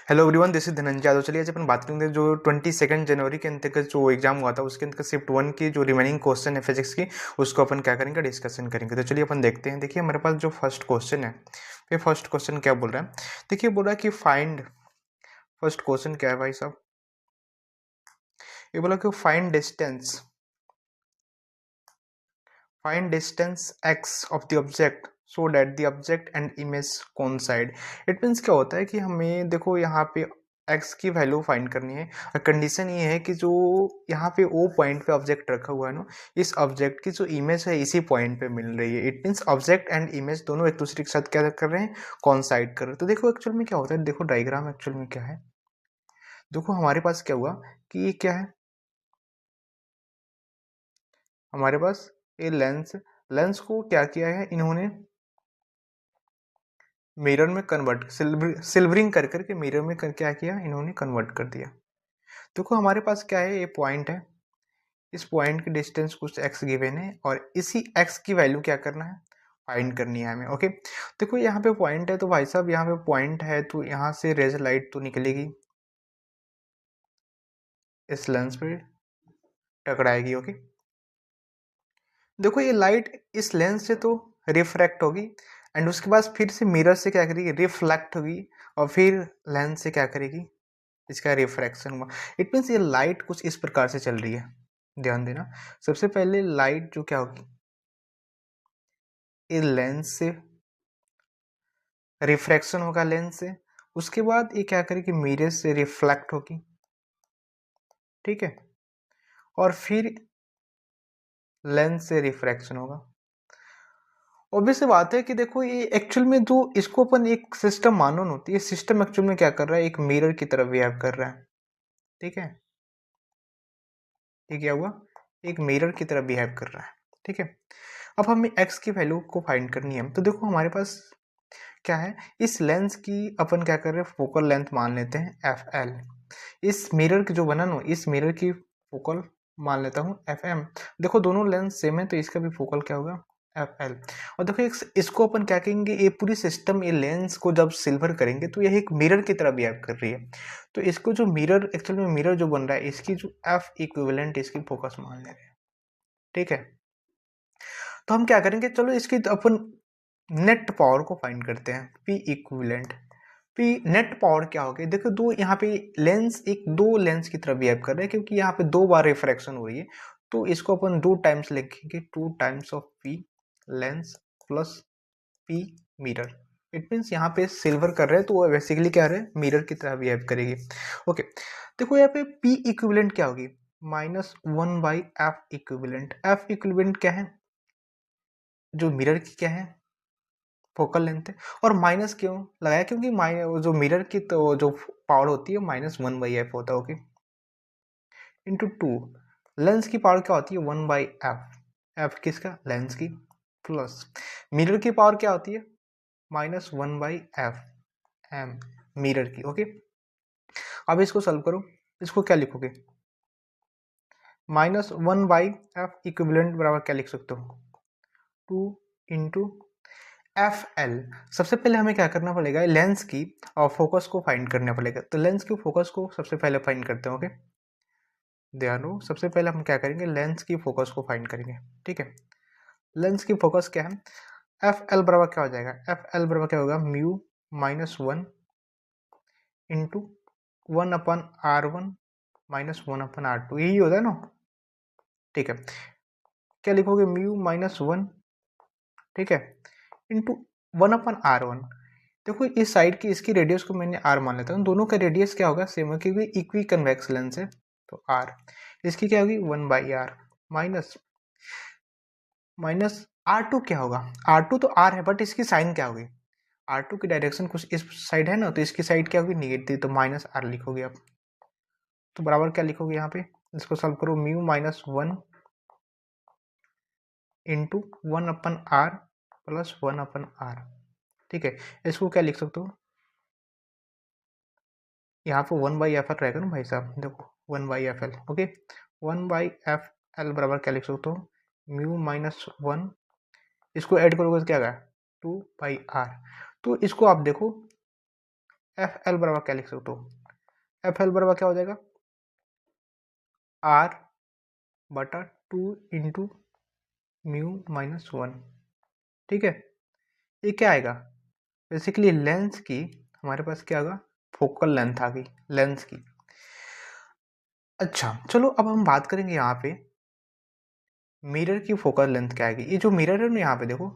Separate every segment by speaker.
Speaker 1: Hello everyone, this is Dhananjay Yadav. चलिए आज अपन बात करेंगे जो 22 जनवरी के अंतर्गत जो एग्जाम हुआ था उसके अंतर्गत शिफ्ट 1 की जो रिमेनिंग क्वेश्चन है फिजिक्स की, उसको अपन क्या करेंगे, डिस्कशन करेंगे। तो चलिए अपन देखते हैं। देखिए हमारे पास जो फर्स्ट क्वेश्चन है, ये फर्स्ट क्वेश्चन क्या बोल रहा है। देखिए बोल रहा है कि फाइंड, फर्स्ट क्वेश्चन क्या है भाई साहब, ये बोला कि find distance x of the object so that the object and image coincide. It means क्या होता है कि हमें देखो यहाँ पे x की वैल्यू फाइंड करनी है और कंडीशन ये है कि जो यहाँ पे ओ पॉइंट पे ऑब्जेक्ट रखा हुआ है ना, इस ऑब्जेक्ट की जो इमेज है इसी पॉइंट पे मिल रही है। It means object and image दोनों एक दूसरे के साथ क्या कर रहे हैं, कोइंसाइड कर रहे हैं। तो देखो एक्चुअल में क्या होता है, देखो डायग्राम एक्चुअल में क्या है। देखो हमारे पास क्या हुआ कि ये क्या है, हमारे पास ये लेंस, लेंस को क्या किया है इन्होंने, मिरर में कन्वर्ट, सिल्वरिंग कर करके मिरर में क्या किया इन्होंने, कन्वर्ट कर दिया। देखो हमारे पास क्या है, ये पॉइंट है, इस पॉइंट की डिस्टेंस कुछ x गिवन है और इसी x की वैल्यू क्या करना है, फाइंड करनी है हमें। ओके, देखो यहाँ पे पॉइंट है तो भाई साहब यहाँ पे पॉइंट है तो यहाँ से रेज लाइट तो निकलेगी, इस लेंस पे टकराएगी। ओके, देखो ये लाइट इस लेंस से तो रिफ्रैक्ट होगी एंड उसके बाद फिर से मिरर से क्या करेगी, रिफ्लेक्ट होगी और फिर लेंस से क्या करेगी, इसका रिफ्रैक्शन हुआ। इट मीन्स ये लाइट कुछ इस प्रकार से चल रही है, ध्यान देना। सबसे पहले लाइट जो क्या होगी, ये लेंस से रिफ्रैक्शन होगा, लेंस से, उसके बाद ये क्या करेगी, मिरर से रिफ्लेक्ट होगी, ठीक है, और फिर लेंस से रिफ्रैक्शन होगा। ऑब्वियस बात है कि देखो ये एक्चुअल में जो इसको अपन एक सिस्टम मानो ना, तो ये सिस्टम एक्चुअल में क्या कर रहा है, एक मिरर की तरफ बिहेव कर रहा है, ठीक है। ये क्या हुआ, एक मिरर की तरफ बिहेव कर रहा है, ठीक है। अब हमें x की वैल्यू को फाइंड करनी है। तो देखो हमारे पास क्या है, इस लेंस की अपन क्या कर रहे हैं, फोकल लेंथ मान लेते हैं FL। इस मिरर की जो बना ना, इस मिरर की फोकल मान लेता हूँ FM। देखो दोनों लेंस सेम है तो इसका भी फोकल क्या होगा, FL। और देखो इसको अपन क्या कहेंगे, ये पूरी सिस्टम, ये लेंस को जब सिल्वर करेंगे तो यह एक मिरर की तरह बिहेव कर रही है। तो इसको जो मिरर, एक्चुअल में मिरर जो बन रहा है, इसकी जो F इक्विवेलेंट इसकी फोकस मान ले रहे हैं, ठीक है। तो हम क्या करेंगे, चलो इसकी तो अपन नेट पावर को फाइंड करते हैं, P equivalent. P net power क्या होगी, देखो दो यहाँ पे लेंस, एक दो लेंस की तरह बिहेव कर रहे हैं क्योंकि यहाँ पे दो बार रिफ्रैक्शन हो रही है, तो इसको अपन दो टाइम्स लिखेंगे, 2 times of P lens plus P mirror. It means यहाँ पे सिल्वर कर रहे हैं तो वो बेसिकली क्या रहे, मिरर की तरह बिहेव करेगी। ओके, देखो यहाँ पे P इक्विवेलेंट क्या होगी, -1/F इक्विवेलेंट। F इक्विवेलेंट क्या है, जो मिरर की क्या है, फोकल लेंथ है। और माइनस क्यों लगाया, क्योंकि जो मिरर की तो जो पावर होती है -1/F होता है। ओके, इंटू 2, लेंस की पावर क्या होती है, 1/F। F किसका, लेंस की, प्लस मिरर की पावर क्या होती है, -1/F M मिरर की। ओके, अब इसको सॉल्व करो, इसको क्या लिखोगे, -1/F इक्विवेलेंट बराबर क्या लिख सकते हो, 2 इंटू FL। सबसे पहले हमें क्या करना पड़ेगा, लेंस की और फोकस को फाइंड करना पड़ेगा। तो लेंस की फोकस को सबसे पहले फाइंड करते हैं। ओके, ध्यान दो, सबसे पहले हम क्या करेंगे, लेंस की फोकस को फाइंड करेंगे, ठीक है। लेंस की फोकस क्या है, FL बराबर क्या हो जाएगा, FL बराबर क्या होगा, म्यू -1 इंटू 1/R1 -1/R2, यही होता है ना, ठीक है। क्या लिखोगे, म्यू -1, ठीक है, इंटू 1/R1। देखो इस साइड की, इसकी रेडियस को मैंने R मान लेता हूँ, दोनों का रेडियस क्या होगा, सेम है क्योंकि इक्वी कन्वेक्स लेंस है, तो R। इसकी क्या होगी, 1/R माइनस R2 क्या होगा, R2 तो R है बट इसकी साइन क्या होगी, R2 की डायरेक्शन कुछ इस साइड है ना, तो इसकी साइड क्या होगी, निगेटिव, तो -R लिखोगे आप। तो बराबर क्या लिखोगे यहाँ पे, इसको सॉल्व करो, mu -1 into 1/R plus 1/R, ठीक है। इसको क्या लिख सकते हो, यहाँ पे 1/FL रहेगा ना भाई साहब, देखो 1/FL। ओके, 1/FL बराबर क्या लिख सकते हो, म्यू -1, इसको ऐड करोगे तो क्या आएगा, 2/R। तो इसको आप देखो, एफ एल बराबर क्या लिख सकते हो, एफ एल बराबर क्या हो जाएगा, आर बटा 2 × म्यू माइनस 1। ठीक है, ये क्या आएगा, बेसिकली लेंस की हमारे पास क्या होगा, फोकल लेंथ आ गई लेंस की। अच्छा चलो अब हम बात करेंगे यहाँ पे मिरर की फोकल लेंथ क्या आएगी। ये जो मिरर है ना यहाँ पे देखो,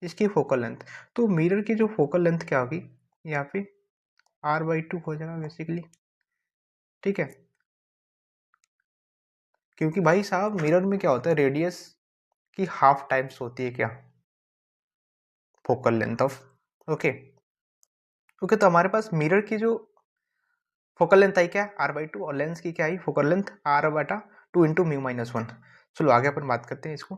Speaker 1: इसकी फोकल लेंथ, तो मिरर की जो फोकल लेंथ क्या होगी यहाँ पे r/2 हो जाएगा बेसिकली। ठीक है, क्योंकि भाई साहब मिरर में क्या होता है, रेडियस की हाफ टाइम्स होती है क्या, focal length of. Okay okay, तो हमारे पास मिरर की जो फोकल लेंथ आई क्या, r/2, और लेंस की क्या आई focal length r/2 × mu minus 1। चलो आगे अपन बात करते हैं इसको।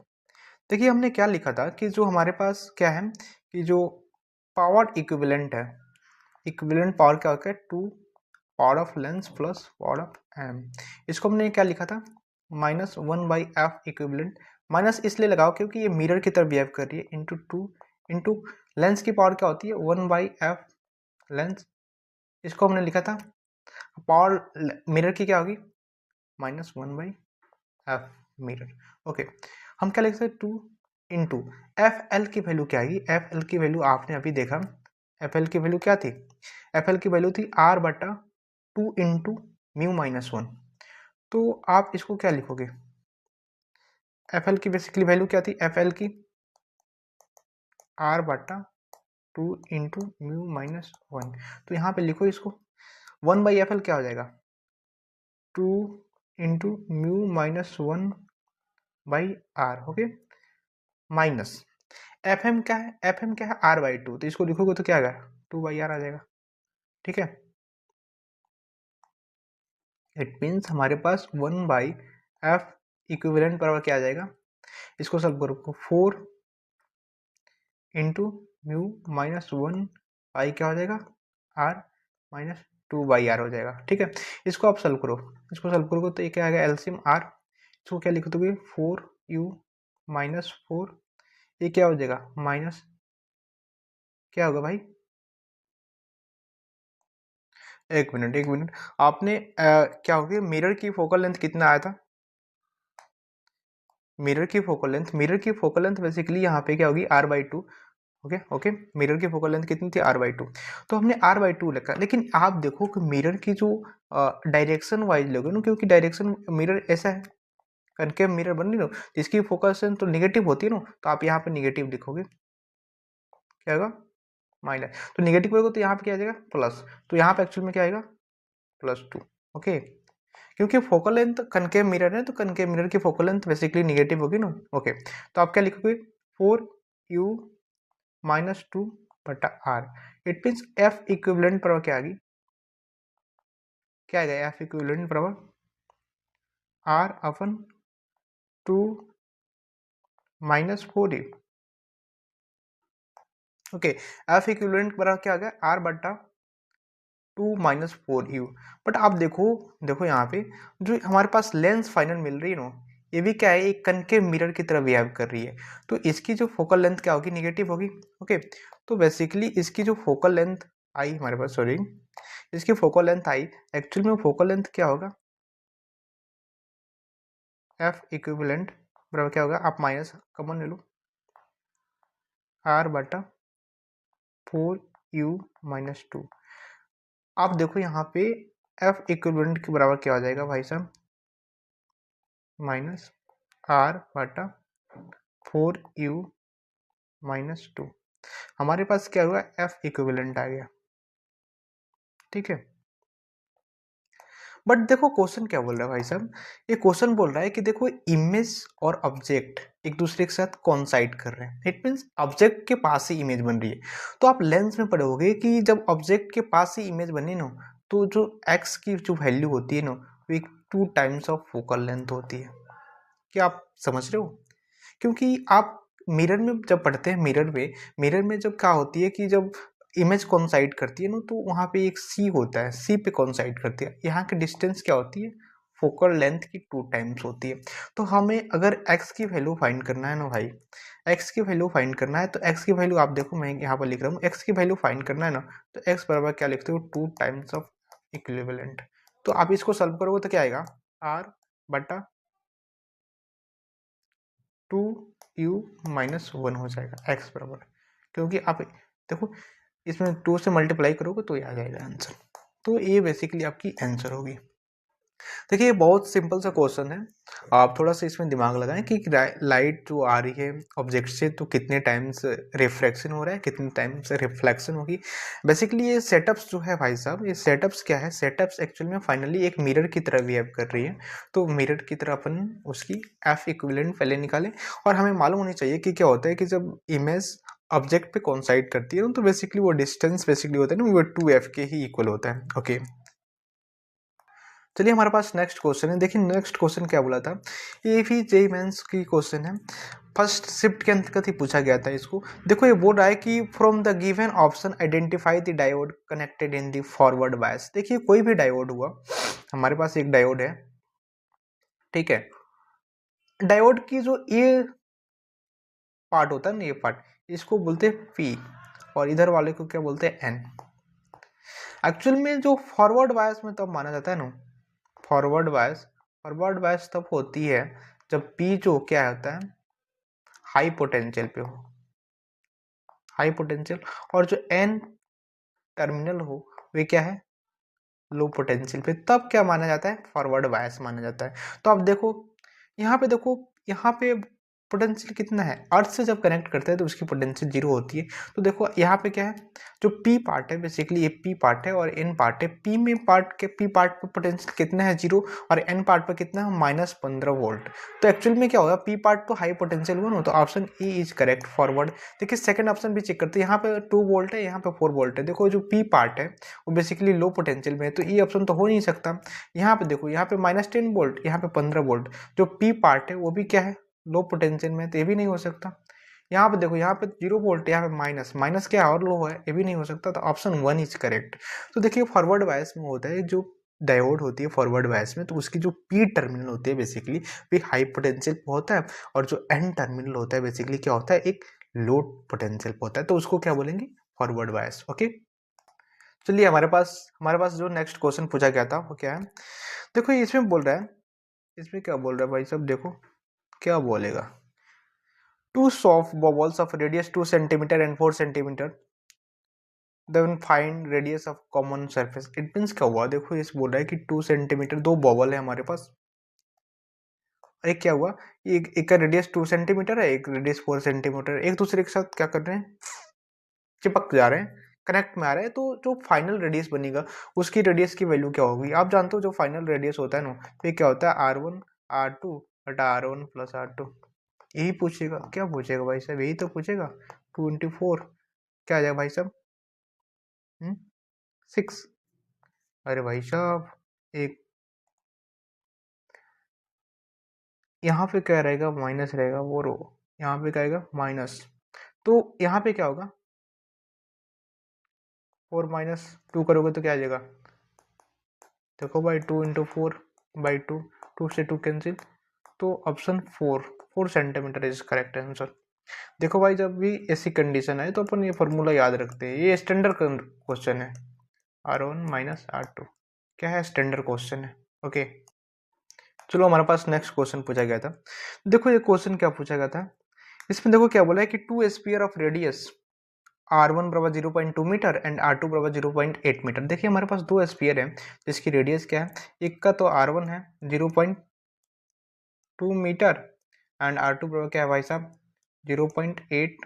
Speaker 1: देखिए हमने क्या लिखा था कि जो हमारे पास क्या है कि जो पावर इक्विवेलेंट है, इक्विवेलेंट पावर क्या होता है, 2 power of lens plus power of M. इसको हमने क्या लिखा था, -1/f इक्विवेलेंट। माइनस इसलिए लगाओ क्योंकि ये मिरर की तरह बिहेव कर रही है, इंटू 2 इंटू लेंस की पावर क्या होती है 1/f लेंस। इसको हमने लिखा था पावर मिरर की क्या होगी, -1/f मिरर। ओके, हम क्या लिख सकते हैं, 2 इंटू एफ एल की वैल्यू क्या आएगी, एफ एल की वैल्यू आपने अभी देखा, एफ एल की वैल्यू क्या थी, एफ एल की वैल्यू थी r/2 × म्यू माइनस 1। तो आप इसको क्या लिखोगे, एफ एल की बेसिकली वैल्यू क्या थी, एफ एल की r/2 × म्यू माइनस 1। तो यहाँ पे लिखो इसको, 1/f क्या हो जाएगा, 2 × mu minus 1/r। Okay, minus F M क्या है, एफ एम क्या है r/2, तो इसको लिखोगे तो क्या आएगा 2/r आ जाएगा। ठीक है, इट मीन्स हमारे पास 1/f इक्विवेलेंट बराबर क्या आ जाएगा, इसको सब करो 4 × म्यू माइनस 1 क्या हो जाएगा, r माइनस 2/r हो जाएगा। ठीक है, इसको आप सॉल्व करो, इसको सॉल्व करोगे तो ये क्या आएगा, एलसीएम r, इसको क्या लिख दोगे 4u माइनस 4, ये क्या हो जाएगा माइनस क्या होगा भाई, एक मिनट एक मिनट, आपने क्या हो गया, मिरर की फोकल लेंथ कितना आया था, मिरर की फोकल लेंथ, मिरर की फोकल लेंथ बेसिकली यहाँ पे क्या होगी r/2। ओके ओके, मिरर की फोकल लेंथ कितनी थी r/2, तो हमने r/2 लिखा, लेकिन आप देखो कि मिरर की जो डायरेक्शन वाइज लोगे ना, क्योंकि डायरेक्शन मिरर ऐसा है, कनकेव मिरर बन रही ना, जिसकी फोकस लेंथ तो निगेटिव होती है ना, तो आप यहाँ पे निगेटिव लिखोगे, क्या होगा माइनस, तो निगेटिव होगा तो यहाँ पे क्या आ जाएगा प्लस, तो यहाँ पे एक्चुअल में क्या आएगा +2। ओके, क्योंकि फोकल लेंथ कनकेव मिरर है, तो कनकेव मिरर की फोकल लेंथ बेसिकली निगेटिव होगी ना। ओके, तो आप क्या लिखोगे 4u minus 2/r, it means F equivalent बराबर क्या आ गई, क्या आएगा एफ इक्विवेलेंट बराबर r/2 minus 4u। Okay, F equivalent बराबर क्या आ गया r/2 माइनस 4u। बट आप देखो, देखो यहाँ पे जो हमारे पास लेंस फाइनल मिल रही है ना, ये भी क्या है एक कनकेव मिरर की तरह बिहेव कर रही है, तो इसकी जो फोकल लेंथ क्या होगी निगेटिव होगी। ओके, तो बेसिकली इसकी जो फोकल लेंथ आई हमारे पास, सॉरी इसकी फोकल लेंथ आई, एक्चुअल में फोकल लेंथ क्या होगा, एफ इक्विवेलेंट बराबर क्या होगा, आप माइनस कॉमन ले लो r/4u माइनस 2। आप देखो यहाँ पे एफ इक्विवेलेंट के बराबर क्या हो जाएगा भाई साहब, माइनस r/4u माइनस 2। हमारे पास क्या हुआ, एफ इक्विवेलेंट आ गया। ठीक है, बट देखो क्वेश्चन क्या बोल रहा है भाई साहब, ये क्वेश्चन बोल रहा है कि देखो इमेज और ऑब्जेक्ट एक दूसरे के साथ कॉन्साइड कर रहे हैं, इट मीन्स ऑब्जेक्ट के पास ही इमेज बन रही है। तो आप लेंस में पढ़ोगे कि जब ऑब्जेक्ट के पास ही इमेज बनी ना, तो जो एक्स की जो वैल्यू होती है ना, वो एक 2 टाइम्स ऑफ फोकल लेंथ होती है। क्या आप समझ रहे हो, क्योंकि आप मिरर में जब पढ़ते हैं, मिरर में जब क्या होती है कि जब इमेज कॉन्साइड करती है ना, तो वहाँ पे एक सी होता है, सी पे कॉन्साइड करती है, यहाँ की डिस्टेंस क्या होती है फोकल लेंथ की 2 टाइम्स होती है। तो हमें अगर x की वैल्यू फाइंड करना है ना भाई, x की वैल्यू फाइंड करना है, तो x की वैल्यू आप देखो मैं यहाँ पर लिख रहा हूँ, x की वैल्यू फाइंड करना है ना, तो x बराबर क्या लिखते हो, 2 टाइम्स ऑफ इक्विवेलेंट। तो आप इसको सॉल्व करोगे तो क्या आएगा, r बटा 2u-1 हो जाएगा x बराबर, क्योंकि आप देखो इसमें 2 से मल्टीप्लाई करोगे तो ये आ जाएगा आंसर। तो ये बेसिकली आपकी आंसर होगी। देखिए ये बहुत सिंपल सा क्वेश्चन है, आप थोड़ा सा इसमें दिमाग लगाएं कि लाइट जो आ रही है ऑब्जेक्ट से तो कितने टाइम्स रिफ्रैक्शन हो रहा है, कितने टाइम्स रिफ्लेक्शन होगी। बेसिकली ये सेटअप्स जो है भाई साहब, ये सेटअप्स क्या है, सेटअप्स एक्चुअल में फाइनली एक मिरर की तरह बिहेव कर रही है। तो मिरर की तरह अपन उसकी एफ इक्विवेलेंट पहले निकालें, और हमें मालूम होनी चाहिए कि क्या होता है कि जब इमेज ऑब्जेक्ट पे कोइंसाइड करती है तो बेसिकली वो डिस्टेंस बेसिकली होता है ना, वो 2f के ही इक्वल होता है। ओके चलिए हमारे पास नेक्स्ट क्वेश्चन है। देखिए नेक्स्ट क्वेश्चन क्या बोला था, ये भी जेईई मेंस की क्वेश्चन है, फर्स्ट शिफ्ट के अंतर्गत ही पूछा गया था इसको। देखो ये बोल रहा है कि from the given option identify the diode connected in the forward bias. देखिए कोई भी डायोड हुआ, हमारे पास एक डायोड है, ठीक है, डायोड की जो ये पार्ट होता है ना, ये पार्ट, इसको बोलते हैं पी, और इधर वाले को क्या बोलते हैं, एन। एक्चुअल में जो फॉरवर्ड बायस में तब माना जाता है ना, फॉरवर्ड बायस तब होती है जब पी जो क्या होता है, हाई पोटेंशियल पे हो, हाई पोटेंशियल, और जो एन टर्मिनल हो वे क्या है, लो पोटेंशियल पे, तब क्या माना जाता है, फॉरवर्ड बायस माना जाता है। तो आप देखो यहाँ पे, देखो यहाँ पे पोटेंशियल कितना है, अर्थ से जब कनेक्ट करते हैं तो उसकी पोटेंशियल 0 होती है। तो देखो यहाँ पे क्या है, जो पी पार्ट है बेसिकली ये पी पार्ट है और एन पार्ट है। पी में पार्ट के पी पार्ट पे पोटेंशियल कितना है, 0, और एन पार्ट पे कितना है, -15 वोल्ट। तो एक्चुअल में क्या होगा, पी पार्ट तो हाई पोटेंशियल हुआ ना, तो option A is correct, forward. देखिए सेकंड ऑप्शन भी चेक करते हैं, यहाँ पे 2 वोल्ट है, यहाँ पे 4 वोल्ट है। देखो जो पी पार्ट है वो बेसिकली लो पोटेंशियल में है, तो ये ऑप्शन तो हो नहीं सकता। यहाँ पे देखो, यहाँ पे -10 वोल्ट, यहाँ पे 15 वोल्ट, जो पी पार्ट है वो भी क्या है, लो पोटेंशियल में, तो ये भी नहीं हो सकता। यहाँ पे देखो, यहाँ पे 0 वोल्ट, यहाँ पे माइनस, माइनस क्या है और लो है, ये भी नहीं हो सकता। तो ऑप्शन 1 इज करेक्ट। तो देखिए फॉरवर्ड बायस में होता है, जो डायोड होती है फॉरवर्ड बायस में, तो उसकी जो पी टर्मिनल होती है बेसिकली भी हाई पोटेंशियल होता है, और जो एन टर्मिनल होता है बेसिकली क्या होता है, एक लो पोटेंशियल होता है। तो उसको क्या बोलेंगे, फॉरवर्ड बायस। ओके चलिए हमारे पास जो नेक्स्ट क्वेश्चन पूछा गया था वो क्या है, देखो इसमें बोल रहा है, इसमें क्या बोल रहा है भाई साहब, देखो क्या बोलेगा, two soft bubbles of radius 2 centimeter and 4 centimeter, then find radius of common surface। it means क्या हुआ, देखो इस बोल रहा है कि 2 सेंटीमीटर, दो बबल है हमारे पास, एक क्या हुआ, एक का रेडियस 2 सेंटीमीटर है, एक रेडियस 4 सेंटीमीटर, एक दूसरे के साथ क्या कर रहे हैं, चिपक जा रहे हैं, कनेक्ट में आ रहे हैं। तो जो फाइनल रेडियस बनेगा उसकी रेडियस की वैल्यू क्या होगी, आप जानते हो जो फाइनल रेडियस होता है ना, तो ये क्या होता है, R1 R2 बटा R1 प्लस R2। यही पूछेगा, क्या पूछेगा भाई साहब, यही तो पूछेगा, 24 क्या आ जाएगा भाई साहब, 6। अरे भाई साहब एक यहाँ पे क्या रहेगा, माइनस रहेगा, वो रो यहाँ पे क्या आएगा, माइनस। तो यहाँ पे क्या होगा, 4 माइनस 2 करोगे तो क्या आ जाएगा, देखो भाई 2 इंटू 4 बाई 2, 2 से 2 कैंसिल, तो option 4 centimetre is correct answer. देखो भाई जब भी ऐसी कंडीशन है तो अपन ये फॉर्मूला याद रखते हैं, ये स्टैंडर्ड क्वेश्चन है, R1 माइनस R2 क्या है, स्टैंडर्ड क्वेश्चन है। ओके चलो हमारे पास नेक्स्ट क्वेश्चन पूछा गया था। देखो ये क्वेश्चन क्या पूछा गया था, इसमें देखो क्या बोला है कि 2 स्फीयर ऑफ रेडियस R1 बराबर 0.2 मीटर एंड R2 बराबर 0.8 मीटर। देखिए हमारे पास दो स्फीयर है जिसकी रेडियस क्या है, एक का तो R1 है 0.2 मीटर एंड R2 बराबर क्या है भाई साहब, 0.8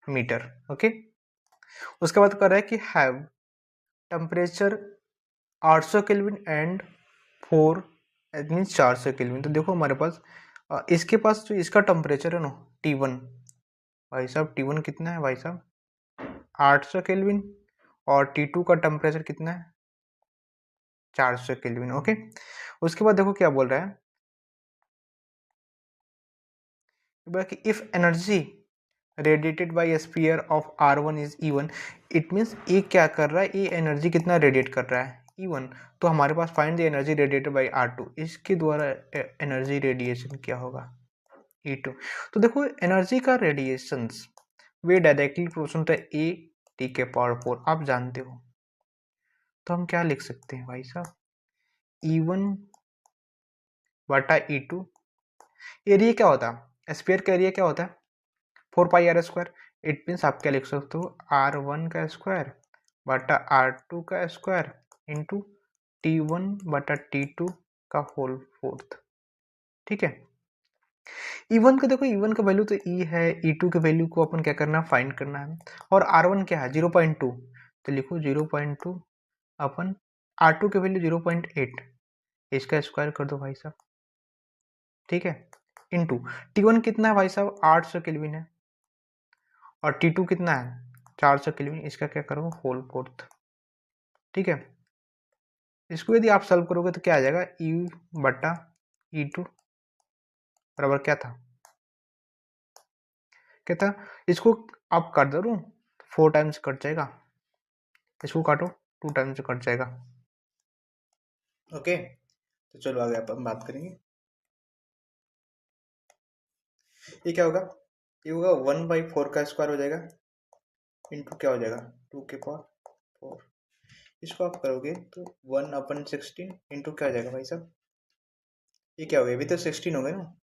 Speaker 1: मीटर। ओके उसके बाद कर रहा है कि have temperature 800 kelvin and 4 means 400 kelvin. तो देखो हमारे पास इसके पास जो इसका टेम्परेचर है ना T1, भाई साहब T1 कितना है भाई साहब, 800 केल्विन, और T2 का टेम्परेचर कितना है, 400 केल्विन। ओके उसके बाद देखो क्या बोल रहा है कि if energy radiated by sphere of R1 is even, it means ये क्या कर रहा है, ये एनर्जी कितना रेडिएट कर रहा है, E1, तो हमारे पास find the energy radiated by R2, इसके द्वारा एनर्जी रेडिएशन क्या होगा E2। तो देखो एनर्जी का रेडिएशंस वे directly proportional to A T के पावर 4, आप जानते हो। तो हम क्या लिख सकते हैं भाई साहब, E1 बटा E2। एरिया क्या होता है, स्फीयर का एरिया क्या होता है 4 पाई r²। इट मीन्स आप क्या लिख सकते हो, R1 का स्क्वायर बटा R2 का स्क्वायर इंटू T1 बटा T2 का होल फोर्थ। ठीक है। E1 का देखो, E1 का वैल्यू तो E है, E2 के वैल्यू को अपन क्या करना है, फाइंड करना है। और R1 क्या है 0.2, तो लिखो 0.2 अपन R2 के वैल्यू 0.8, इसका स्क्वायर कर दो भाई साहब। ठीक है, इंटू T1 कितना है भाई साहब 800 केल्विन है, और T2 कितना है 400 केल्विन, इसका क्या करो होल फोर्थ। ठीक है, इसको यदि आप सॉल्व करोगे तो क्या आ जाएगा, E बटा E2 बराबर क्या था, क्या था, इसको आप काट दो 4 टाइम्स कट जाएगा, इसको काटो 2 टाइम्स कट जाएगा। ओके, तो चलो आगे अपन बात करेंगे। ये क्या होगा, ये होगा 1/4 का स्क्वायर हो जाएगा इंटू क्या हो जाएगा 2 के पावर 4। इसको आप करोगे तो 1/16 इंटू क्या हो जाएगा भाई साहब, ये क्या हो गया, अभी तो 16 हो गया ना।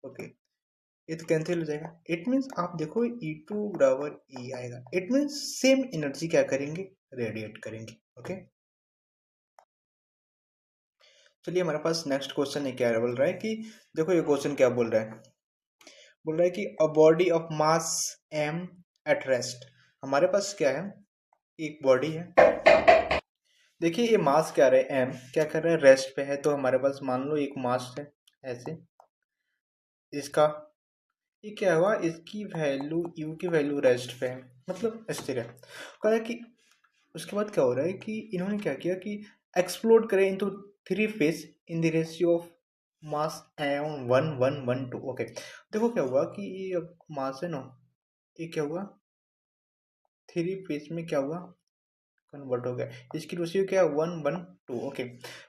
Speaker 1: ओके, ये तो कैंसिल हो जाएगा। इट मीन्स आप देखो E2 बराबर E आएगा, इट मीन्स सेम एनर्जी क्या करेंगे, रेडिएट करेंगे। ओके, चलिए हमारे पास नेक्स्ट क्वेश्चन है, क्या बोल रहा है कि देखो ये क्वेश्चन क्या बोल रहा है, बोल रहा है कि a body of mass m at rest. हमारे पास क्या है, एक बॉडी है, देखिए ये मास क्या रहा है m क्या कर रहा है, रेस्ट पे है। तो हमारे पास मान लो एक मास है ऐसे, इसका ये क्या हुआ, इसकी वैल्यू u की वैल्यू रेस्ट पे है, मतलब स्थिर है। कहा है कि उसके बाद क्या हो रहा है कि इन्होंने क्या किया कि एक्सप्लोड करें into 3 phase in the ratio of mass M 1 1 1 2। Okay, देखो क्या हुआ कि ये अब मास है ना, ये क्या हुआ 3 फेज में क्या हुआ, कन्वर्ट हो गया, इसकी रेशियो क्या है 1 1 2। ओके,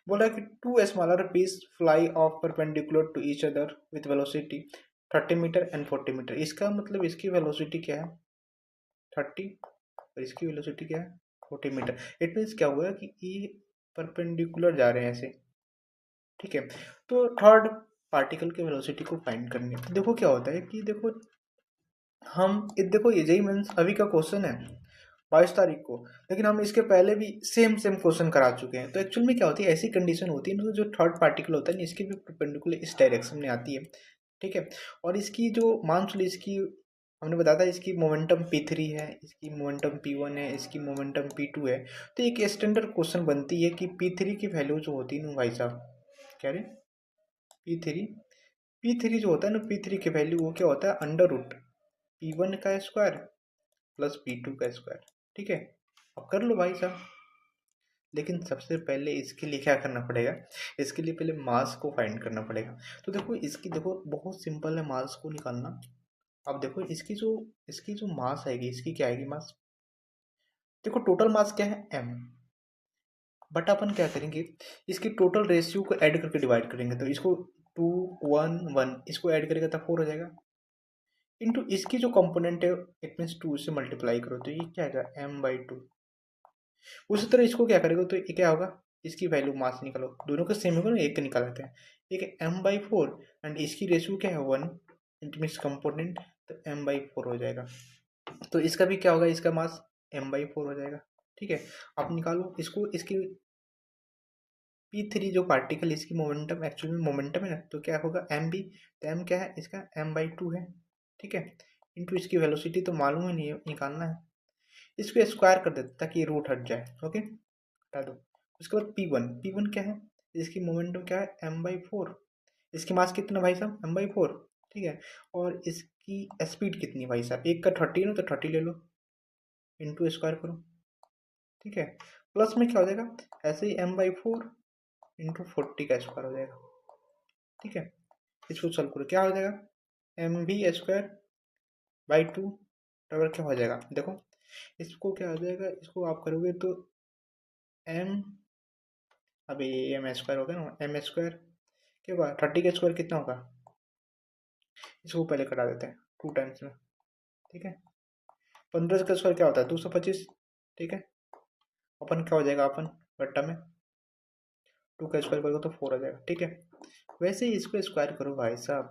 Speaker 1: बोला कि 2 smaller piece fly off perpendicular to each other with velocity 30 metre and 40 metre. इसका मतलब इसकी वेलोसिटी क्या है 30 और इसकी वेलोसिटी क्या है 40 मीटर। इट मीन्स क्या हुआ कि ये परपेंडिकुलर जा रहे हैं ऐसे। ठीक है, तो थर्ड पार्टिकल के वेलोसिटी को फाइंड करनी है। तो देखो क्या होता है कि देखो हम देखो ये जेई मीन्स अभी का क्वेश्चन है 22 तारीख को, लेकिन हम इसके पहले भी सेम क्वेश्चन करा चुके हैं। तो एक्चुअल में क्या होती है, ऐसी कंडीशन होती है ना, जो थर्ड पार्टिकल होता है ना, इसकी भी परपेंडिकुलर इस डायरेक्शन में आती है। ठीक है, और इसकी जो मान चलिए इसकी हमने बताया था इसकी मोमेंटम P3 है, इसकी मोमेंटम P1 है, इसकी मोमेंटम P2 है। तो एक स्टैंडर्ड क्वेश्चन बनती है कि P3 की वैल्यू जो होती है ना भाई साहब, क्या रे P3 जो होता है ना, P3 की वैल्यू वो क्या होता है अंडर रूट P1 का स्क्वायर प्लस P2 का स्क्वायर। ठीक है, अब कर लो भाई साहब, लेकिन सबसे पहले इसके लिए क्या करना पड़ेगा, इसके लिए पहले मास को फाइंड करना पड़ेगा। तो देखो इसकी देखो बहुत सिंपल है मास को निकालना। अब देखो इसकी जो मास आएगी, इसकी क्या आएगी मास, देखो टोटल मास क्या है m, बट अपन क्या करेंगे इसकी टोटल रेशियो को ऐड करके डिवाइड करेंगे। तो इसको 2 1 1 इसको ऐड करेगा तो 4 हो जाएगा, इंटू इसकी जो कंपोनेंट है इट मीन्स 2 से मल्टीप्लाई करो तो ये क्या आएगा m/2। उसी तरह इसको क्या करेगा तो ये क्या होगा, इसकी वैल्यू मास निकालो, दोनों का सेम होगा ना, एक निकाल लेते हैं। एक है m/4 एंड इसकी रेशियो क्या है 1, इट मीन्स कंपोनेंट, तो m/4 हो जाएगा। तो इसका भी क्या होगा, इसका मास m/4 हो जाएगा। ठीक है, आप निकालो इसको, इसकी P3 जो पार्टिकल इसकी मोमेंटम एक्चुअली में मोमेंटम है ना, तो क्या होगा m भी, तो m क्या है इसका m/2 है। ठीक है, इंटू इसकी वेलोसिटी तो मालूम ही नहीं है, निकालना है, इसको स्क्वायर कर देते ताकि रूट हट जाए। ओके, हटा दो। उसके बाद P1 क्या है, इसकी मोमेंटम क्या है m/4, इसकी मास कितना भाई साहब m/4। ठीक है, और इसकी स्पीड कितनी भाई साहब, एक का 30 ना, तो 30 ले लो इंटू स्क्वायर करो। ठीक है, प्लस में क्या हो जाएगा, ऐसे ही m/4 इंटू 40 का स्क्वायर हो जाएगा। ठीक है, इसको सॉल्व करो क्या हो जाएगा mv²/2 बराबर क्या हो जाएगा, देखो इसको क्या हो जाएगा, इसको आप करोगे तो एम, अभी एम स्क्वायर हो गया ना, एम स्क्वायर के बाद 30 का स्क्वायर कितना होगा, इसको पहले कटा देते हैं 2 टाइम्स में, ठीक है। 15 का स्क्वायर क्या होता है 225, ठीक है। अपन क्या हो जाएगा, अपन बट्टा में 2 का स्क्वायर करोगे तो 4 आ जाएगा, ठीक है। वैसे ही इसको स्क्वायर करो भाई साहब,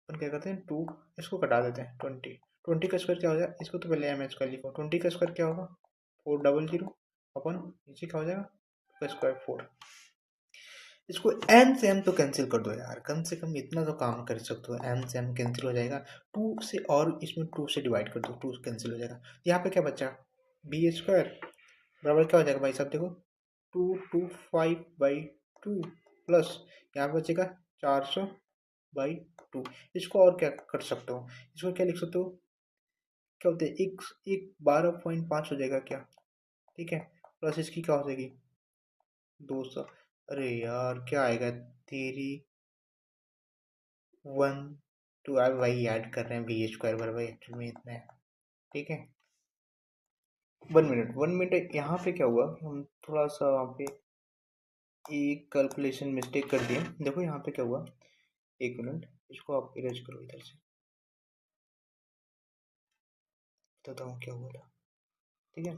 Speaker 1: अपन क्या करते हैं 2, इसको कटा देते हैं 20, 20 का स्क्वायर क्या हो जाएगा, इसको तो पहले एम स्क्वायर लिखो, 20 का स्क्वायर क्या होगा 400, अपन नीचे क्या हो जाएगा 2 का स्क्वायर 4। इसको एम से एम तो कैंसिल कर दो यार, कम से कम इतना तो काम कर सकते हो, एम से एम कैंसिल हो जाएगा, 2 से, और इसमें 2 से डिवाइड कर दो, 2 कैंसिल हो जाएगा। यहाँ पे क्या बचा, बी स्क्वायर बराबर क्या हो जाएगा भाई साहब, देखो 225/2 प्लस यहाँ पे बचेगा 400/2। इसको और क्या कर सकते हो, इसको क्या लिख सकते हो, क्या होते हैं एक एक 12.5 हो जाएगा क्या, ठीक है, प्लस इसकी क्या हो जाएगी 200, अरे यार क्या आएगा तेरी 1 2, अब वही ऐड कर रहे हैं बी स्क्वायर बराबर एक्चुअल में इतना है, ठीक है। 1 मिनट यहाँ पे क्या हुआ, हम थोड़ा सा वहाँ पे एक कैलकुलेशन मिस्टेक कर दिए, देखो यहाँ पे क्या हुआ, 1 मिनट, इसको आप इरेज करो इधर से, बताता हूँ क्या हुआ था, ठीक है।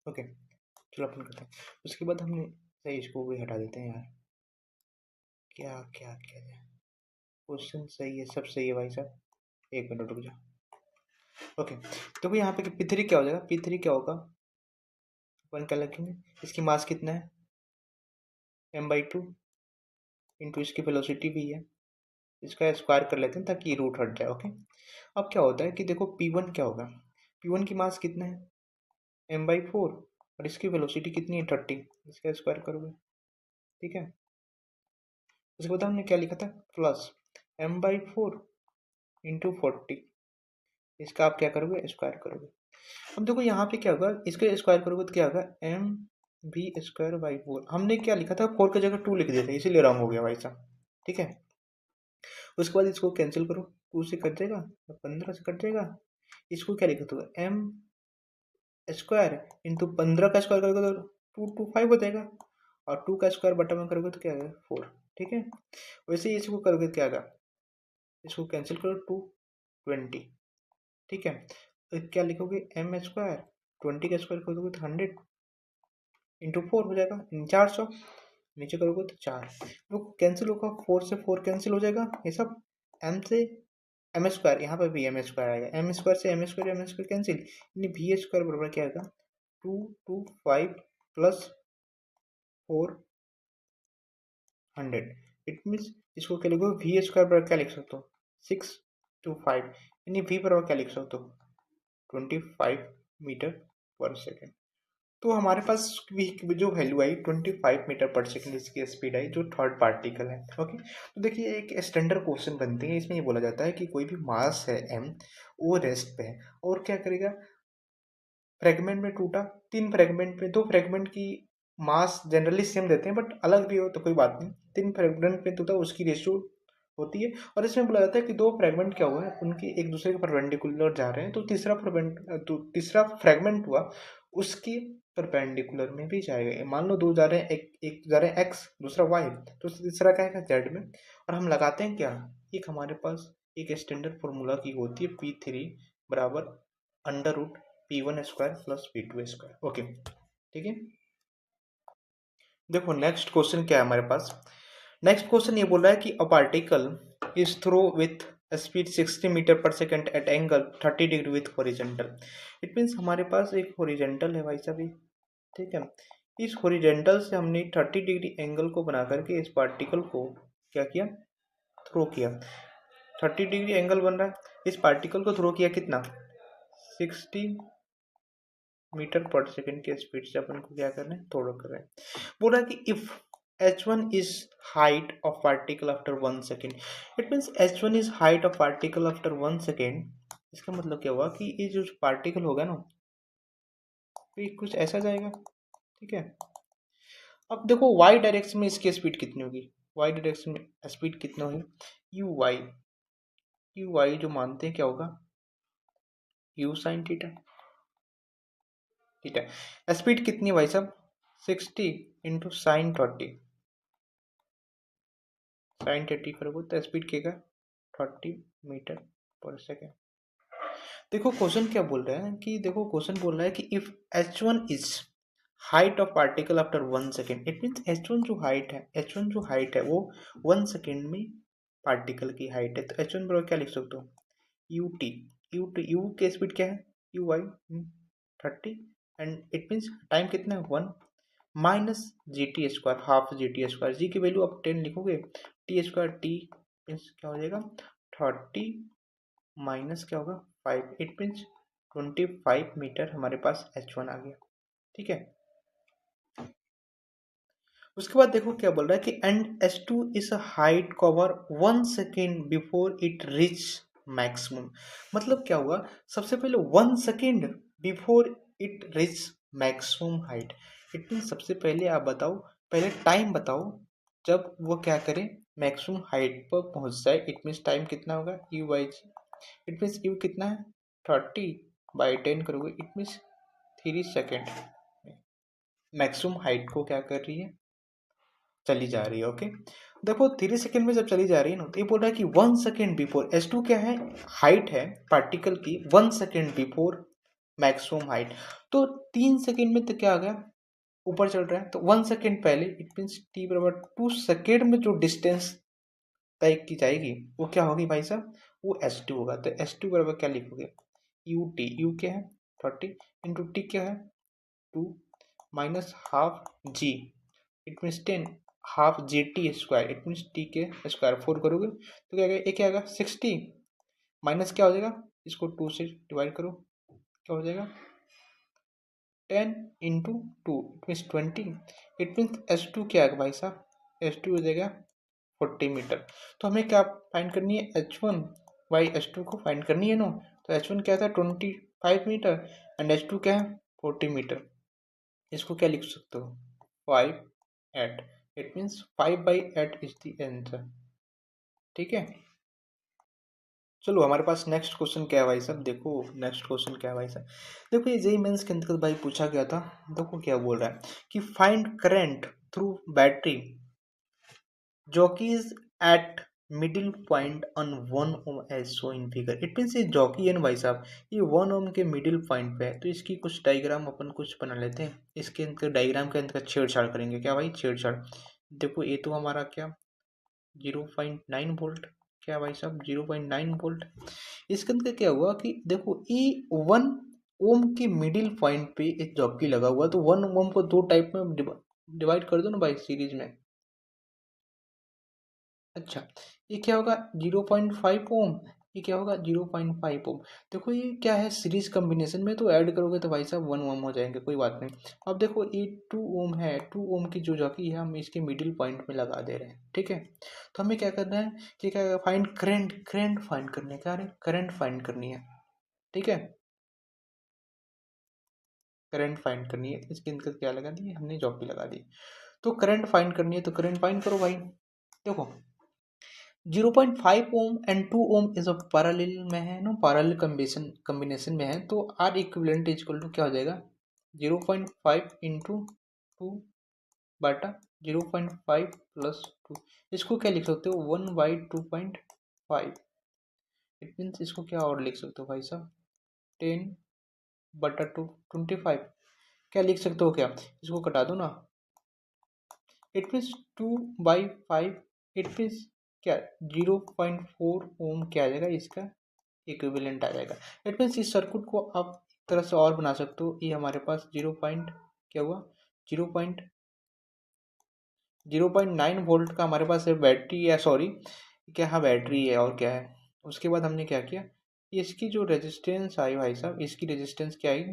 Speaker 1: ओके, चलो अपन करते हैं, उसके बाद हमने सही, इसको भी हटा देते हैं यार, क्या क्या क्या है, क्वेश्चन सही है, सब सही है भाई साहब, 1 मिनट रुक जाओ। ओके, तो यहाँ पे P3 क्या हो जाएगा, P3 क्या होगा, अपन क्या लिखेंगे, इसकी मास कितना है m/2 इंटू इसकी वेलोसिटी भी है, इसका स्क्वायर कर लेते हैं ताकि रूट हट जाए, ओके। अब क्या होता है कि देखो P1 क्या होगा, P1 की मास कितना है m/4, और इसकी वेलोसिटी कितनी है 30, इसका स्क्वायर करोगे, ठीक है। उसके बाद हमने क्या लिखा था, प्लस m/4 इंटू 40, इसका आप क्या करोगे स्क्वायर करोगे। अब देखो यहाँ पे क्या होगा, इसके स्क्वायर करोगे तो क्या होगा m/2/4, हमने क्या लिखा था 4 की जगह 2 लिख दिया था, इसीलिए रॉन्ग हो गया भाई साहब, ठीक है। उसके बाद इसको कैंसिल करो, 2 से कट जाएगा, 15 से कट जाएगा, इसको क्या लिखा था एम स्क्वायर इंटू 15 का स्क्वायर करोगे तो 225 हो जाएगा, और 2 का स्क्वायर बटा में करोगे तो क्या आएगा 4, ठीक है। वैसे ही इसको करोगे तो क्या आएगा, इसको कैंसिल करो 220, ठीक है। तो क्या लिखोगे एम स्क्वायर, 20 का स्क्वायर करोगे तो 100 इंटू 4 हो जाएगा 400, नीचे करोगे तो 4, वो कैंसिल होगा, 4 से 4 कैंसिल हो जाएगा, ये सब एम से एम स्क्वायर, यहाँ पर भी एम स्क्वायर आएगा, एम स्क्वायर से एम स्क्वायर कैंसिल, यानी वी स्क्वायर बराबर क्या आएगा 225 प्लस 400, इट मीन्स इसको क्या लिखो वी स्क्वायर बराबर क्या लिख सकते हो 625, यानी वी बराबर क्या लिख सकते हो 25 मीटर पर सेकेंड। तो हमारे पास जो वैल्यू आई 25 मीटर पर सेकेंड इसकी स्पीड आई, जो थर्ड पार्टिकल है, ओके। तो देखिए एक स्टैंडर्ड क्वेश्चन बनते हैं, इसमें ये बोला जाता है कि कोई भी मास है m, वो रेस्ट पे है, और क्या करेगा, फ्रेगमेंट में टूटा, 3 फ्रेगमेंट पे, 2 फ्रेगमेंट की मास जनरली सेम देते हैं, बट अलग भी हो तो कोई बात नहीं, 3 फ्रेगमेंट पे टूटा उसकी रेशियो होती है, और इसमें बोला जाता है कि 2 फ्रेगमेंट क्या हुआ है, उनके एक दूसरे के परपेंडिकुलर जा रहे हैं, तो तीसरा फ्रेगमेंट हुआ उसकी परपेंडिकुलर में भी जाएगा, मान लो 2 जा रहे हैं, एक जा रहे हैं x, दूसरा y, तो तीसरा क्या है z में, और हम लगाते हैं क्या, एक हमारे पास एक स्टैंडर्ड फॉर्मूला की होती है P3 बराबर √P1² प्लस P2², ओके, ठीक है। देखो नेक्स्ट क्वेश्चन क्या है हमारे पास, नेक्स्ट क्वेश्चन ये बोल रहा है कि a particle is throw with speed 60 metre पर second at angle 30 degree with horizontal, it means हमारे पास एक हॉरिजेंटल है भाई साहब, ठीक है। इस हॉरिजेंटल से हमने 30 डिग्री एंगल को बना करके इस पार्टिकल को क्या किया, थ्रो किया, 30 डिग्री एंगल बन रहा है, इस पार्टिकल को थ्रो किया कितना 60 मीटर पर सेकेंड के स्पीड से, अपन को क्या करना है थोड़ा कर रहे हैं, बोल रहा है कि if h1 is height of particle after 1 second, it means h1 is height of particle after 1 second, इसका मतलब क्या हुआ कि ये जो पार्टिकल होगा ना, ये कुछ ऐसा जाएगा, ठीक है। अब देखो y डायरेक्शन में इसकी स्पीड कितनी होगी, y डायरेक्शन में स्पीड कितनी होगी, यू वाई जो मानते हैं क्या होगा u sin थीटा, ठीक है। स्पीड कितनी भाई साहब 60 इंटू साइन 30, साइन 30 करोगे तो स्पीड क्या 30 मीटर पर सेकेंड। देखो क्वेश्चन क्या बोल रहा है कि देखो क्वेश्चन बोल रहा है कि if h1 is height of particle after 1 second, it means h1 जो हाइट है वो 1 सेकेंड में पार्टिकल की हाइट है, तो h1 बराबर क्या लिख सकते हो यू टी, यू की स्पीड क्या है u y 30, and it means time कितना है 1 minus g T square, half G T square, g की वैल्यू आप 10 लिखोगे, टी स्क्वायर टी मीन्स क्या हो जाएगा 30 माइनस क्या होगा 5, इट मीन्स 25 मीटर हमारे पास h1 आ गया। ठीक है, उसके बाद देखो क्या बोल रहा है कि and h2 is a height cover 1 second before it reach maximum. मतलब क्या हुआ, सबसे पहले 1 second before it reach maximum height, it mean सबसे पहले आप बताओ, पहले टाइम बताओ जब वो क्या करे मैक्सिमम हाइट पर पहुंच जाए, इट मीन्स टाइम कितना होगा U by G, it means U कितना है 30/10 करोगे, it means 3 second maximum height को क्या कर रही है चली जा रही है। ओके, देखो 3 सेकेंड में जब चली जा रही है ना, तो ये बोल रहा है कि 1 सेकेंड बिफोर S2 क्या है हाइट है पार्टिकल की 1 सेकेंड बिफोर मैक्सिमम हाइट, तो 3 सेकेंड में तो क्या आ गया ऊपर चल रहा है, तो 1 सेकेंड पहले, इट मीन्स t बराबर 2 सेकेंड में जो डिस्टेंस तय की जाएगी वो क्या होगी भाई साहब, वो S2 होगा। तो S2 बराबर क्या लिखोगे यू टी, यू क्या है 30 इंटू टी क्या है 2 minus half G, it means 10, half G T square, it means T के स्क्वायर 4 करोगे तो क्या आएगा, ये क्या आएगा 60 माइनस क्या हो जाएगा, इसको 2 से डिवाइड करो, क्या हो जाएगा 10 into 2 it means 20, it means S2 क्या है भाई साहब S2 हो जाएगा 40 मीटर। तो हमें क्या फाइंड करनी है h1 बाई h2 को फाइंड करनी है ना, तो h1 क्या था 25 मीटर एंड h2 क्या है 40 मीटर, इसको क्या लिख सकते हो 5/8, it means 5/8 is the answer. ठीक है, चलो हमारे पास नेक्स्ट क्वेश्चन क्या है भाई साहब, देखो नेक्स्ट क्वेश्चन क्या है भाई साहब, देखो ये जेई मेंस के अंतर्गत भाई पूछा गया था। देखो क्या बोल रहा है कि find current through battery jockeys at middle point on 1 ohm as show in figure, it means ये जॉकी है ना भाई साहब, ये 1 ohm के मिडिल पॉइंट पे है, तो इसकी कुछ डायग्राम अपन कुछ बना लेते हैं, इसके अंदर डायग्राम के अंदर छेड़छाड़ करेंगे, क्या भाई छेड़छाड़। देखो ये तो हमारा क्या 0.9 वोल्ट, क्या भाई साहब 0.9 वोल्ट, इसके अंदर क्या हुआ कि देखो ये 1 ohm के मिडिल पॉइंट पे एक जॉकी लगा हुआ, तो 1 ohm को दो टाइप में डिवाइड कर दो ना भाई सीरीज में। अच्छा, ये क्या होगा 0.5 ओम, ये क्या होगा 0.5 ओम। देखो ये क्या है सीरीज कॉम्बिनेशन में, तो ऐड करोगे तो भाई साहब 1 ओम हो जाएंगे, कोई बात नहीं। अब देखो ये 2 ओम है, 2 ओम की जो जॉकी है हम इसके मिडिल पॉइंट में लगा दे रहे हैं। ठीक है, तो हमें क्या करना है कि क्या फाइंड करंट फाइंड करने क्या है करंट फाइंड करनी है। ठीक है, करंट फाइंड करनी है, इसके अंदर क्या लगा दी हमने जॉकी लगा दी, तो करंट फाइंड करनी है, तो करंट फाइंड करो भाई। देखो 0.5 ohm and 2 ohm is a parallel में है ना, पैरेलल कॉम्बिनेशन में है, तो आर इक्विवेलेंट इक्वल टू क्या हो जाएगा 0.5 इंटू 2 बटा 0.5 प्लस 2, इसको क्या लिख सकते हो 1/2.5, इट मीन्स इसको क्या और लिख सकते हो भाई साहब 10/2 25, क्या लिख सकते हो क्या, इसको कटा दो ना, इट मीन्स 2/5, इट मीन्स क्या 0.4 ओम क्या आ जाएगा इसका इक्विवेलेंट आ जाएगा। इट मीन्स इस सर्किट को आप एक तरह से और बना सकते हो, ये हमारे पास 0 पॉइंट क्या हुआ 0.9 वोल्ट का हमारे पास है बैटरी, या सॉरी क्या, हाँ बैटरी है और क्या है। उसके बाद हमने क्या किया, इसकी जो रेजिस्टेंस आई भाई साहब, इसकी रेजिस्टेंस क्या आई,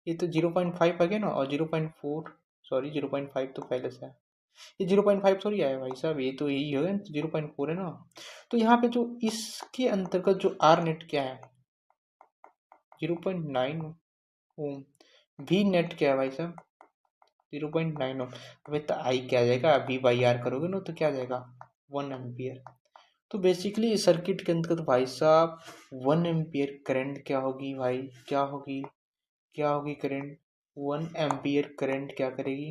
Speaker 1: ये तो 0.5 आ गया ना, और 0.4 सॉरी 0.5 तो पहले से है, ये 0.5 थोड़ी आया भाई साहब, ये तो यही है 0.4 है ना। तो यहाँ पे जो इसके अंतर्गत जो आर नेट क्या है 0.9 ओम, वी नेट क्या है भाई साहब 0.9 ओम, अबे तो आई क्या आ जाएगा वी बाई आर करोगे ना तो क्या आ जाएगा 1 एम्पियर। तो बेसिकली इस सर्किट के अंतर्गत भाई साहब 1 एम्पियर करंट क्या होगी भाई, क्या होगी करंट 1 एम्पियर करंट क्या करेगी,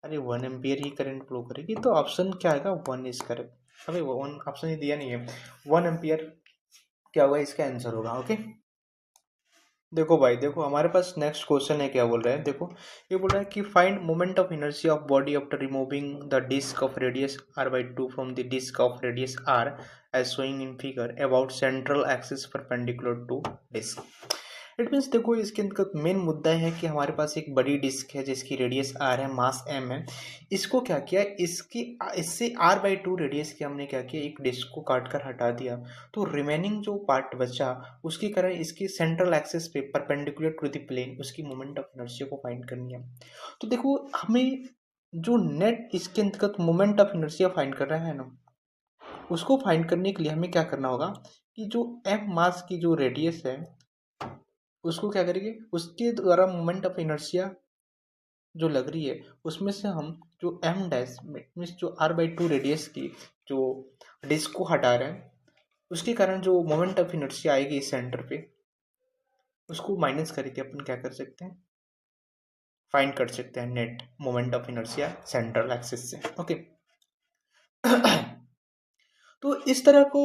Speaker 1: अरे 1 एम्पियर ही करंट फ्लो करेगी, तो ऑप्शन क्या आएगा, 1 इज करेक्ट। अबे 1 ऑप्शन ही दिया नहीं है, 1 एम्पियर क्या होगा, इसका आंसर होगा। ओके, देखो भाई, देखो हमारे पास नेक्स्ट क्वेश्चन है, क्या बोल रहा है, देखो ये बोल रहा है कि find moment of inertia of body after removing the disc of radius r/2 from the disc of radius r as showing in figure about central axis perpendicular to disc. It means देखो, इसके अंतर्गत main मुद्दा है कि हमारे पास एक बड़ी डिस्क है जिसकी रेडियस r है, मास m है। इसको क्या किया, इससे r/2 रेडियस की हमने क्या किया, एक डिस्क को काट कर हटा दिया, तो रिमेनिंग जो पार्ट बचा उसके कारण इसकी सेंट्रल एक्सिस पे परपेंडिकुलर टू द प्लेन उसकी मोमेंट ऑफ इनर्शिया को फाइंड करनी है। तो देखो, हमें जो नेट इसके अंतर्गत मोमेंट ऑफ इनर्शिया फाइंड कर रहा है ना, उसको फाइंड करने के लिए हमें क्या करना होगा कि जो m मास की जो रेडियस है उसको क्या करेंगे, उसके द्वारा मोमेंट ऑफ इनर्शिया जो लग रही है उसमें से हम जो m डैश मीन्स जो r/2 रेडियस की जो डिस्क को हटा रहे हैं उसके कारण जो मोमेंट ऑफ इनर्शिया आएगी इस सेंटर पे, उसको माइनस करके अपन क्या कर सकते हैं, फाइंड कर सकते हैं net moment of inertia central axis से। ओके तो इस तरह को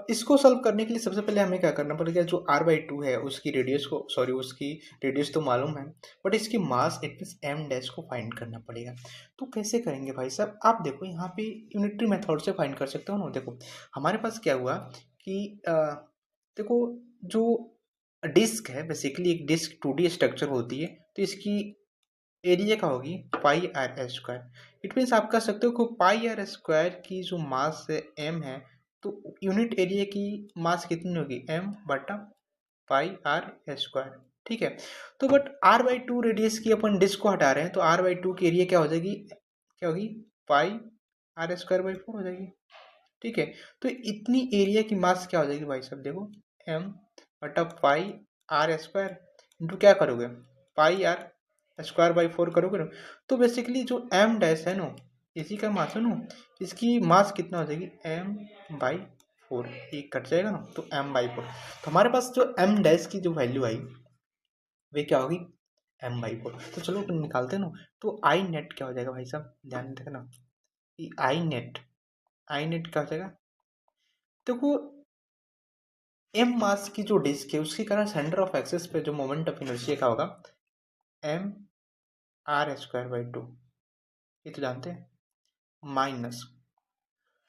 Speaker 1: इसको सॉल्व करने के लिए सबसे पहले हमें क्या करना पड़ेगा, जो r/2 है उसकी रेडियस को, सॉरी उसकी रेडियस तो मालूम है बट इसकी mass it means m dash को फाइंड करना पड़ेगा। तो कैसे करेंगे भाई साहब, आप देखो यहाँ पे यूनिटरी मेथड से फाइंड कर सकते हो ना। देखो हमारे पास क्या हुआ कि देखो जो डिस्क है, बेसिकली एक डिस्क 2D स्ट्रक्चर होती है, तो इसकी एरिया क्या होगी, पाई आर स्क्वायर। इट मीन्स आप कह सकते हो कि पाई आर स्क्वायर की जो मास है एम है, तो यूनिट एरिया की मास कितनी होगी, m बटा पाई आर स्क्वायर। ठीक है, तो बट r/2 रेडियस की अपन डिस्क को हटा रहे हैं, तो r/2 की एरिया क्या हो जाएगी, क्या होगी, पाई आर स्क्वायर बाई 4 हो जाएगी। ठीक है, तो इतनी एरिया की मास क्या हो जाएगी भाई साहब, देखो m बटा पाई आर स्क्वायर इंटू क्या करोगे, पाई आर स्क्वायर बाई 4 करोगे ना, तो बेसिकली जो m डैश है ना, इसी का मास है ना, इसकी मास कितना हो जाएगी, m बाई 4, एक कट जाएगा ना, तो m बाई 4। तो हमारे पास जो m डैश की जो वैल्यू आई वे क्या होगी, m बाई 4। तो चलो अपन निकालते हैं ना, तो आई नेट क्या हो जाएगा भाई साहब, ध्यान रखना कि आई नेट क्या हो जाएगा, देखो m मास की जो डिस्क है उसके कारण सेंटर ऑफ एक्सिस पे जो मोमेंट ऑफ इनर्शिया का होगा, m आर स्क्वायर बाई 2, ये तो जानते हैं, माइनस,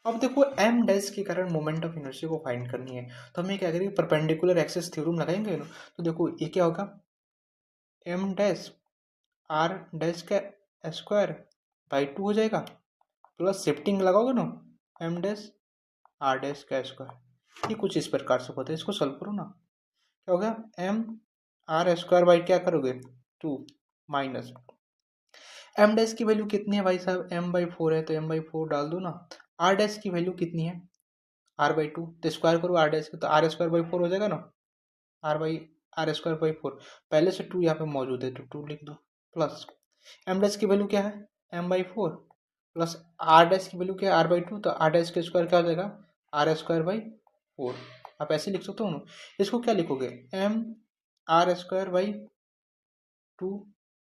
Speaker 1: अब देखो m डैश के कारण मोमेंट ऑफ इनर्शिया को फाइंड करनी है, तो हमें क्या करेंगे, परपेंडिकुलर एक्सिस थ्योरम लगाएंगे ना। तो देखो ये क्या होगा, m डैश आर डैश का स्क्वायर बाई 2 हो जाएगा, प्लस शिफ्टिंग लगाओगे ना, m डैश आर डैश का स्क्वायर, ये कुछ इस प्रकार से होता है। इसको सॉल्व करो ना, क्या होगा, m आर स्क्वायर बाई क्या करोगे, 2 माइनस m डैश की वैल्यू कितनी है भाई साहब, m बाई 4 है, तो m बाई 4 डाल दो ना। r डैश की वैल्यू कितनी है, r/2, तो स्क्वायर करो r डैश, तो आर स्क्वायर बाई 4 हो जाएगा ना, आर स्क्वायर बाई 4, पहले से 2 यहाँ पे मौजूद है तो 2 लिख दो, प्लस m डैश की वैल्यू क्या है, m by 4, plus r dash की वैल्यू क्या है, r/2, तो r डैश का स्क्वायर क्या हो जाएगा, आर स्क्वायर बाई 4। आप ऐसे लिख सकते हो ना, इसको क्या लिखोगे, m R square by 2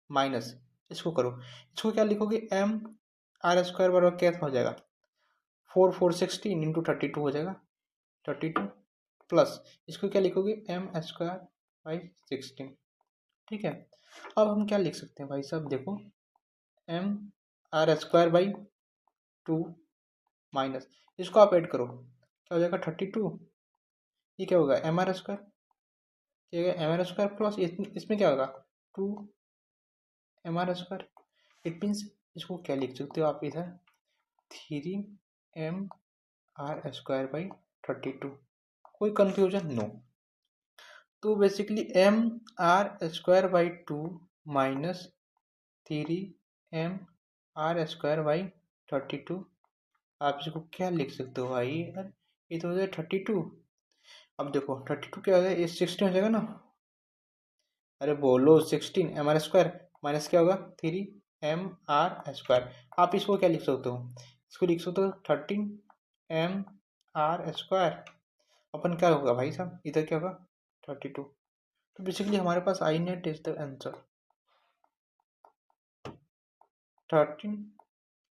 Speaker 1: minus, इसको करो, इसको क्या लिखोगे, m आर स्क्वायर बराबर क्या हो जाएगा, 4 4 16 इंटू 32 हो जाएगा, 32 प्लस इसको क्या लिखोगे, m स्क्वायर बाई 16। ठीक है, अब हम क्या लिख सकते हैं भाई साहब, देखो m R square by 2 minus, इसको आप ऐड करो, क्या हो जाएगा 32, ये क्या होगा एम आर स्क्वायर, क्या होगा एम आर स्क्वायर प्लस इसमें क्या होगा 2 M R square. It means इसको क्या लिख सकते हो आप इधर, 3 एम आर स्क्वायर बाई 32। कोई कंफ्यूजन, नो। तो basically M R square by 2 minus 3 M R square by 32, आप इसको क्या लिख सकते हो भाई, ये तो हो जाए 32। अब देखो 32 क्या हो जाएगा, ये 16 हो जाएगा ना, अरे बोलो 16 एम आर स्क्वायर माइनस क्या होगा 3 एम आर स्क्वायर। आप इसको क्या लिख सकते हो, इसको लिख सकते हो 13 एम आर स्क्वायर, अपन क्या होगा भाई साहब, इधर क्या होगा 32। तो बेसिकली हमारे पास I net is the answer. 13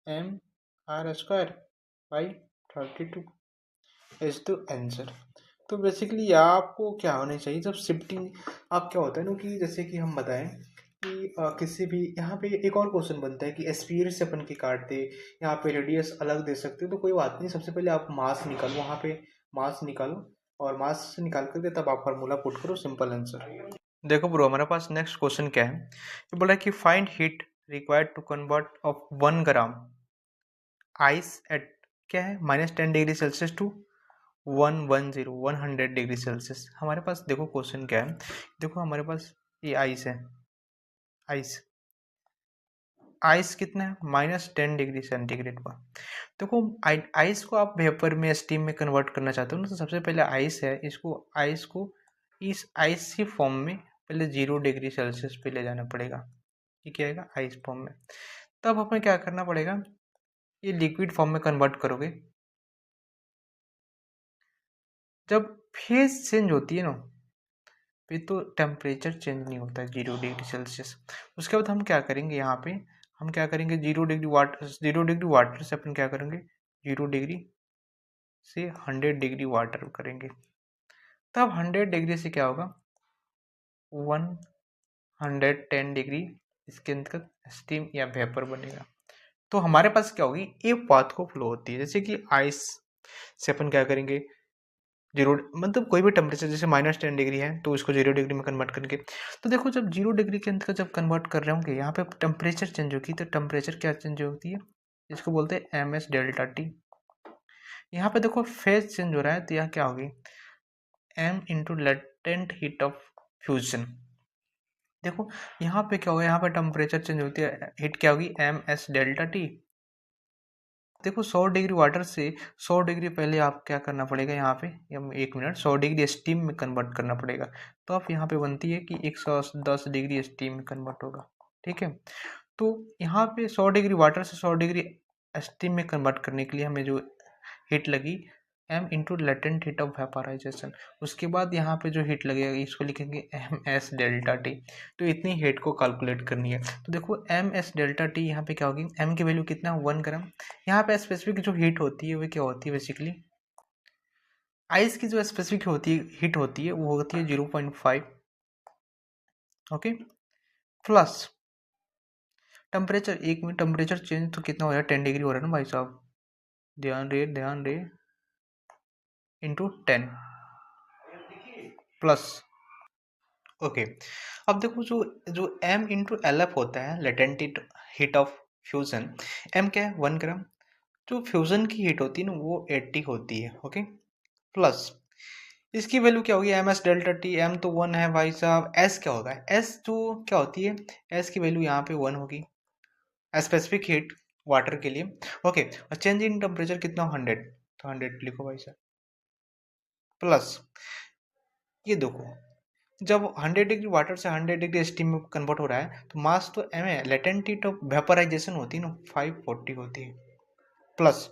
Speaker 1: m²/32 is the answer. तो बेसिकली आपको क्या होना चाहिए जब शिफ्टिंग, आप क्या होता है ना कि जैसे कि हम बताएं कि किसी भी यहाँ पे एक और क्वेश्चन बनता है कि स्पीड से अपन की काट दे, यहाँ पे रेडियस अलग दे सकते हो, तो कोई बात नहीं, सबसे पहले आप मास निकालो, वहाँ पे मास निकालो और मास निकाल करके तब आप फार्मूला पुट करो, सिंपल आंसर। देखो ब्रो, हमारे पास नेक्स्ट क्वेश्चन क्या है, ये बोला कि find heat required to convert of 1 gram ice at क्या है -10 डिग्री सेल्सियस टू 110 हमारे पास देखो क्वेश्चन क्या है, देखो हमारे पास ये आइस है, आइस आइस कितना है -10 डिग्री सेंटीग्रेड पर। देखो आइस को आप वेपर में स्टीम में कन्वर्ट करना चाहते हो ना, तो सबसे पहले आइस है, आइस को इस आइस की फॉर्म में पहले 0 डिग्री सेल्सियस पे ले जाना पड़ेगा, ये क्या आएगा आइस फॉर्म में। तब हमें क्या करना पड़ेगा, ये लिक्विड फॉर्म में कन्वर्ट करोगे, जब फेज चेंज होती है ना, फिर तो टेम्परेचर चेंज नहीं होता है 0 डिग्री सेल्सियस। उसके बाद हम क्या करेंगे, यहाँ पे हम क्या करेंगे 0 डिग्री वाटर से अपन क्या करेंगे 0 डिग्री से 100 डिग्री वाटर करेंगे, तब 100 डिग्री से क्या होगा 110 डिग्री इसके अंतर्गत स्टीम या वेपर बनेगा। तो हमारे पास क्या होगी, एक पाथ को फ्लो होती है, जैसे कि आइस से अपन क्या करेंगे 0 कोई भी टेम्परेचर जैसे -10 डिग्री है तो इसको 0 डिग्री में कन्वर्ट करके, तो देखो जब 0 डिग्री के अंदर जब कन्वर्ट कर रहे होंगे यहाँ पे टेम्परेचर चेंज होगी, तो टेम्परेचर क्या चेंज होती है, इसको बोलते हैं MS∆T। यहाँ पे देखो फेज चेंज हो रहा है, तो यहाँ क्या होगी M into latent heat of fusion. देखो यहाँ पे क्या होगा, यहाँ पे टेम्परेचर चेंज होती है, हीट क्या होगी MS∆T। देखो 100 डिग्री वाटर से 100 डिग्री पहले आप क्या करना पड़ेगा, यहाँ पे 1 मिनट 100 डिग्री स्टीम में कन्वर्ट करना पड़ेगा, तो आप यहाँ पे बनती है कि 110 डिग्री स्टीम में कन्वर्ट होगा, ठीक है। तो यहाँ पे 100 डिग्री वाटर से 100 डिग्री स्टीम में कन्वर्ट करने के लिए हमें जो हीट लगी m into latent heat of vaporisation, उसके बाद यहाँ पे जो हीट लगेगा इसको लिखेंगे MS∆T। तो इतनी हीट को कैलकुलेट करनी है, तो देखो MS∆T यहाँ पे क्या होगी, m की वैल्यू कितना 1 ग्राम। यहाँ पे स्पेसिफिक जो हीट होती है वो क्या होती है, बेसिकली आइस की जो स्पेसिफिक होती है हीट होती है वो होती है 0.5, ओके, प्लस टेम्परेचर, एक मिनट टेम्परेचर चेंज तो कितना हो रहा है 10 डिग्री हो रहा है ना भाई साहब, ध्यान दे इंटू 10 प्लस, ओके। अब देखो जो जो m इंटू LF होता है latent heat of fusion, m क्या है 1 ग्राम, जो फ्यूजन की हीट होती है ना वो 80 होती है, ओके, प्लस इसकी वैल्यू क्या होगी MS∆T, m तो 1 है भाई साहब, s क्या होगा, s जो क्या होती है, s की वैल्यू यहाँ पे 1 होगी स्पेसिफिक हीट वाटर के लिए, ओके, और चेंज इन टेम्परेचर कितना 100, तो 100 लिखो भाई साहब, प्लस ये देखो जब 100 डिग्री वाटर से 100 डिग्री स्टीम में कन्वर्ट हो रहा है, तो मास तो एम है, लेटेंट हीट ऑफ वेपराइजेशन होती है ना 540 होती है, प्लस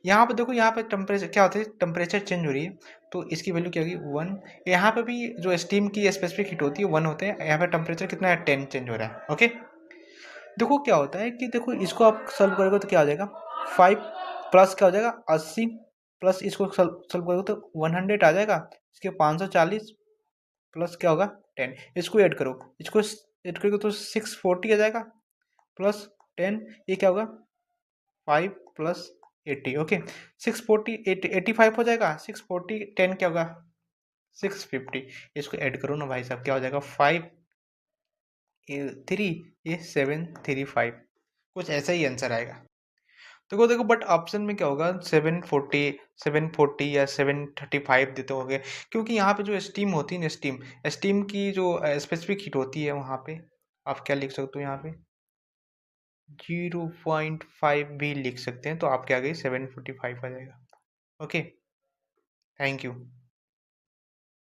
Speaker 1: यहाँ पे देखो यहाँ पे टेम्परेचर क्या होता है, टेम्परेचर चेंज हो रही है, तो इसकी वैल्यू क्या होगी 1। यहाँ पे भी जो स्टीम की स्पेसिफिक हीट होती है 1 होते हैं, यहाँ पे टेम्परेचर कितना है 10 चेंज हो रहा है, ओके। देखो क्या होता है कि देखो इसको आप सॉल्व करोगे तो क्या हो जाएगा 5 प्लस क्या हो जाएगा 80, प्लस इसको सॉल्व करोगे तो 100 आ जाएगा, इसके 540 प्लस क्या होगा 10, इसको ऐड करो, इसको ऐड करोगे तो 640 आ जाएगा, प्लस 10 ये क्या होगा 5 प्लस 80, ओके, 640 85 हो जाएगा, 640 10 क्या होगा 650, इसको ऐड करो ना भाई साहब, क्या हो जाएगा 5 3 ये 735, कुछ ऐसा ही आंसर आएगा। देखो देखो बट ऑप्शन में क्या होगा 740 या 735 देते होंगे, क्योंकि यहाँ पे जो स्टीम होती है ना, स्टीम की जो स्पेसिफिक हीट होती है वहाँ पे आप क्या लिख सकते हो, यहाँ पे 0.5 भी लिख सकते हैं, तो आपके आगे 745 आ जाएगा, ओके, थैंक यू।